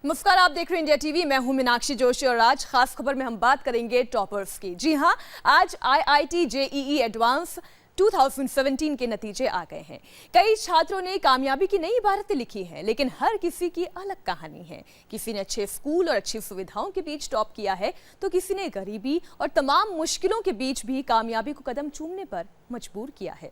नमस्कार, आप देख रहे हैं इंडिया टीवी। मैं हूं मीनाक्षी जोशी और आज खास खबर में हम बात करेंगे टॉपर्स की। जी हां, आज IIT JEE एडवांस 2017 के नतीजे आ गए हैं। कई छात्रों ने कामयाबी की नई इबारतें लिखी हैं, लेकिन हर किसी की अलग कहानी है। किसी ने अच्छे स्कूल और अच्छी सुविधाओं के बीच टॉप किया है, तो किसी ने गरीबी और तमाम मुश्किलों के बीच भी कामयाबी को कदम चूमने पर मजबूर किया है।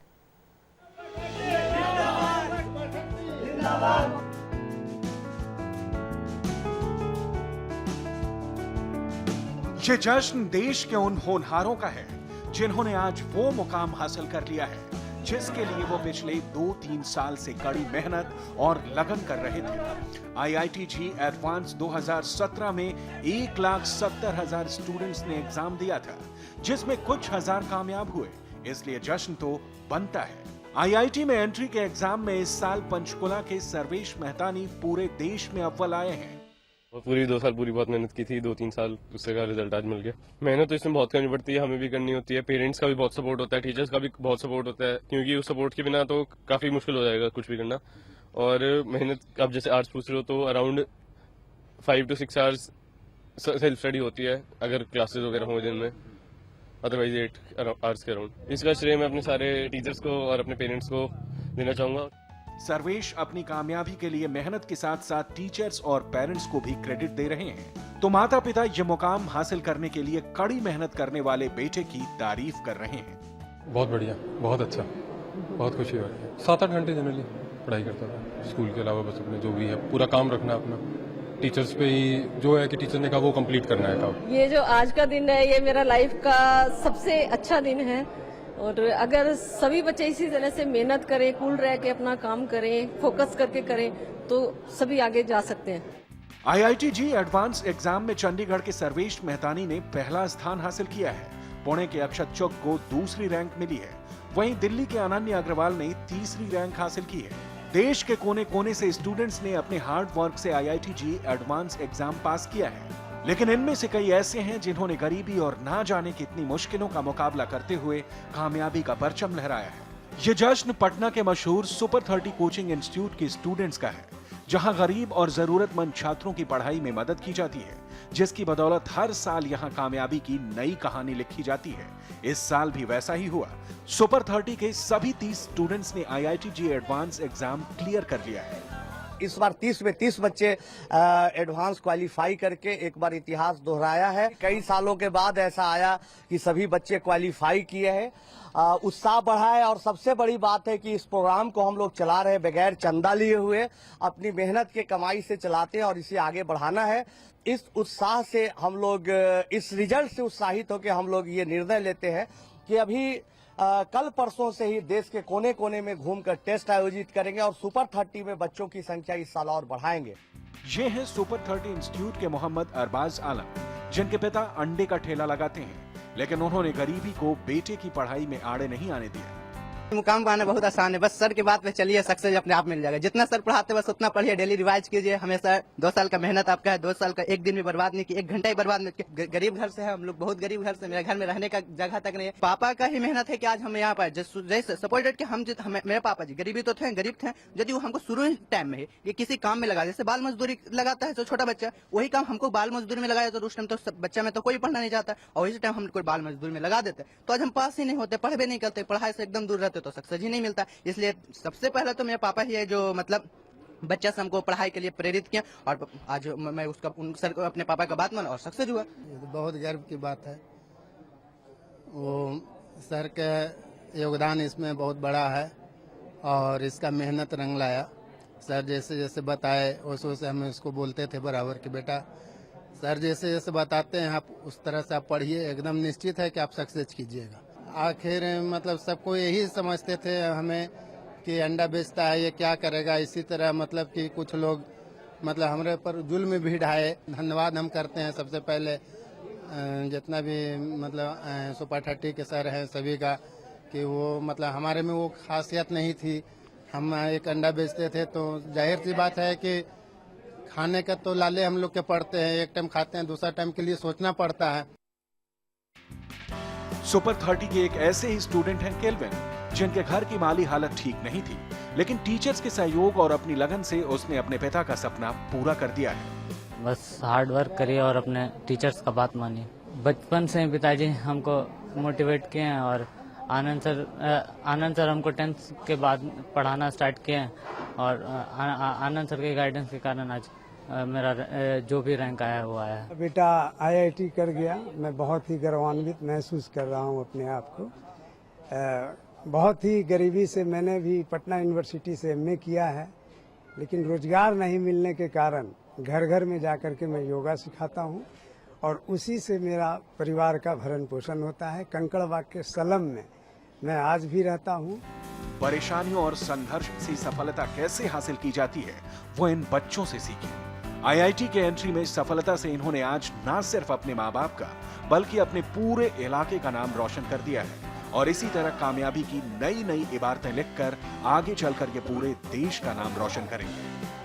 ये जश्न देश के उन होनहारों का है जिन्होंने आज वो मुकाम हासिल कर लिया है जिसके लिए वो पिछले 2-3 साल से कड़ी मेहनत और लगन कर रहे थे। IIT JEE एडवांस 2017 में 1,70,000 स्टूडेंट्स ने एग्जाम दिया था, जिसमें कुछ हजार कामयाब हुए, इसलिए जश्न तो बनता है। IIT में एंट्री के एग्जाम में इस साल पंचकुला के सर्वेश मेहतानी पूरे देश में अव्वल आए हैं। पूरी 2 साल पूरी बहुत मेहनत की थी, 2-3 साल उससे का रिजल्ट आज मिल गया। मेहनत तो इसमें बहुत करनी पड़ती है, हमें भी करनी होती है, पेरेंट्स का भी बहुत सपोर्ट होता है, टीचर्स का भी बहुत सपोर्ट होता है, क्योंकि उस सपोर्ट के बिना तो काफी मुश्किल हो जाएगा कुछ भी करना। और मेहनत अब जैसे आर्ट्स पूछ रहे हो तो around 5 to 6 hours self study होती है अगर क्लासेस वगैरह हो दिन में, अदरवाइज 8 आवर्स के अराउंड। इसका श्रेय मैं अपने सारे टीचर्स को और अपने पेरेंट्स को देना चाहूंगा। सर्वेश अपनी कामयाबी के लिए मेहनत के साथ साथ टीचर्स और पेरेंट्स को भी क्रेडिट दे रहे हैं। तो माता पिता ये मुकाम हासिल करने के लिए कड़ी मेहनत करने वाले बेटे की तारीफ कर रहे हैं। बहुत बढ़िया, बहुत अच्छा, बहुत खुशी हो रही है। 7-8 घंटे जनरली पढ़ाई करता था, स्कूल के अलावा बस अपने जो भी है पूरा काम रखना अपना, टीचर्स पे ही जो है कि टीचर ने कहा वो कंप्लीट करना है काम। ये जो आज का दिन है ये मेरा लाइफ का सबसे अच्छा दिन है, और अगर सभी बच्चे इसी तरह से मेहनत करें, कूल रह के अपना काम करें, फोकस करके करें, तो सभी आगे जा सकते हैं। IIT JEE एडवांस एग्जाम में चंडीगढ़ के सर्वेश मेहतानी ने पहला स्थान हासिल किया है। पुणे के अक्षत चुग को दूसरी रैंक मिली है। वहीं दिल्ली के अनन्या अग्रवाल ने तीसरी रैंक हासिल की है। देश के कोने कोने से स्टूडेंट्स ने अपने हार्ड वर्क से IIT JEE एडवांस एग्जाम पास किया है, लेकिन इनमें से कई ऐसे हैं जिन्होंने गरीबी और ना जाने कितनी मुश्किलों का मुकाबला करते हुए कामयाबी का परचम लहराया है। ये जश्न पटना के मशहूर सुपर 30 कोचिंग इंस्टीट्यूट के स्टूडेंट्स का है, जहां गरीब और जरूरतमंद छात्रों की पढ़ाई में मदद की जाती है, जिसकी बदौलत हर साल यहां कामयाबी की नई कहानी लिखी जाती है। इस साल भी वैसा ही हुआ। सुपर 30 के सभी 30 स्टूडेंट्स ने IIT JEE advance exam clear कर लिया है। इस बार 30 में 30 बच्चे एडवांस क्वालिफाई करके एक बार इतिहास दोहराया है। कई सालों के बाद ऐसा आया कि सभी बच्चे क्वालिफाई किए हैं, उत्साह बढ़ा है। और सबसे बड़ी बात है कि इस प्रोग्राम को हम लोग चला रहे हैं बगैर चंदा लिए हुए, अपनी मेहनत के कमाई से चलाते हैं और इसे आगे बढ़ाना है। इस उत्साह से हम लोग, इस रिजल्ट से उत्साहित होकर हम लोग ये निर्णय लेते हैं कि अभी कल परसों से ही देश के कोने कोने में घूमकर टेस्ट आयोजित करेंगे और सुपर 30 में बच्चों की संख्या इस साल और बढ़ाएंगे। ये हैं सुपर 30 इंस्टीट्यूट के मोहम्मद अरबाज आलम, जिनके पिता अंडे का ठेला लगाते हैं, लेकिन उन्होंने गरीबी को बेटे की पढ़ाई में आड़े नहीं आने दिया। मुकाम पाना बहुत आसान है, बस सर के बात पे चलिए, सक्सेस अपने आप मिल जाएगा। जितना सर पढ़ाते बस उतना पढ़िए, डेली रिवाइज कीजिए हमेशा। 2 साल का मेहनत आपका है, 2 साल का एक दिन भी बर्बाद नहीं किया, 1 घंटा ही बर्बाद नहीं किया। गरीब घर से है हम लोग, बहुत गरीब घर से, मेरे घर में रहने का जगह तक नहीं है। पापा का ही मेहनत है कि आज हम यहाँ पर जैसे सपोर्टेड कि मेरे पापा जी गरीबी तो थे, गरीब थे, यदि वो हमको शुरू टाइम में ये किसी काम में लगा, जैसे बाल मजदूरी लगाता है जो छोटा बच्चा, वही काम हमको बाल मजदूरी में लगाया, तो उस टाइम तो बच्चा में तो कोई पढ़ना नहीं चाहता, और इसी टाइम हम कोई बाल मजदूरी में लगा देते, तो आज हम पास ही नहीं होते, पढ़ भी नहीं करते, पढ़ाई से एकदम दूर रहते, तो सक्सेस ही नहीं मिलता। इसलिए सबसे पहले तो मेरे पापा ही है जो मतलब बच्चा से हमको पढ़ाई के लिए प्रेरित किया, और आज मैं उसका उन सर को अपने पापा का बात माना और सक्सेस हुआ। ये तो बहुत गर्व की बात है, वो सर का योगदान इसमें बहुत बड़ा है और इसका मेहनत रंग लाया। सर जैसे जैसे बताए उस वैसे हम उसको बोलते थे बराबर कि बेटा सर जैसे जैसे बताते हैं आप उस तरह से आप पढ़िए, एकदम निश्चित है कि आप सक्सेस कीजिएगा। आखिर मतलब सबको यही समझते थे हमें कि अंडा बेचता है ये क्या करेगा, इसी तरह मतलब कि कुछ लोग मतलब हमारे पर जुल्म भी ढाए। धन्यवाद हम करते हैं सबसे पहले जितना भी मतलब सुपर 30 के सर हैं सभी का, कि वो मतलब हमारे में वो खासियत नहीं थी। हम एक अंडा बेचते थे तो जाहिर सी बात है कि खाने का तो लाले हम लोग के पड़ते हैं, एक टाइम खाते हैं, दूसरा टाइम के लिए सोचना पड़ता है। सुपर 30 के एक ऐसे ही स्टूडेंट हैं केल्विन, जिनके घर की माली हालत ठीक नहीं थी, लेकिन टीचर्स के सहयोग और अपनी लगन से उसने अपने पिता का सपना पूरा कर दिया है। बस हार्ड वर्क करिए और अपने टीचर्स का बात मानिए। बचपन से पिताजी हमको मोटिवेट किए हैं और आनंद सर हमको 10th के बाद पढ़ाना स्टार्ट किए हैं और आनंद सर के गाइडेंस के कारण आज मेरा जो भी रैंक आया वो आया है। बेटा IIT कर गया, मैं बहुत ही गौरवान्वित महसूस कर रहा हूँ अपने आप को। बहुत ही गरीबी से मैंने भी पटना यूनिवर्सिटी से MA किया है, लेकिन रोजगार नहीं मिलने के कारण घर घर में जाकर के मैं योगा सिखाता हूँ और उसी से मेरा परिवार का भरण पोषण होता है। कंकड़बाग के सलम में मैं आज भी रहता हूँ। परेशानियों और संघर्ष से सफलता कैसे हासिल की जाती है वो इन बच्चों से सीखें। IIT के एंट्री में सफलता से इन्होंने आज न सिर्फ अपने माँ बाप का बल्कि अपने पूरे इलाके का नाम रोशन कर दिया है और इसी तरह कामयाबी की नई नई इबारतें लिखकर आगे चलकर ये पूरे देश का नाम रोशन करेंगे।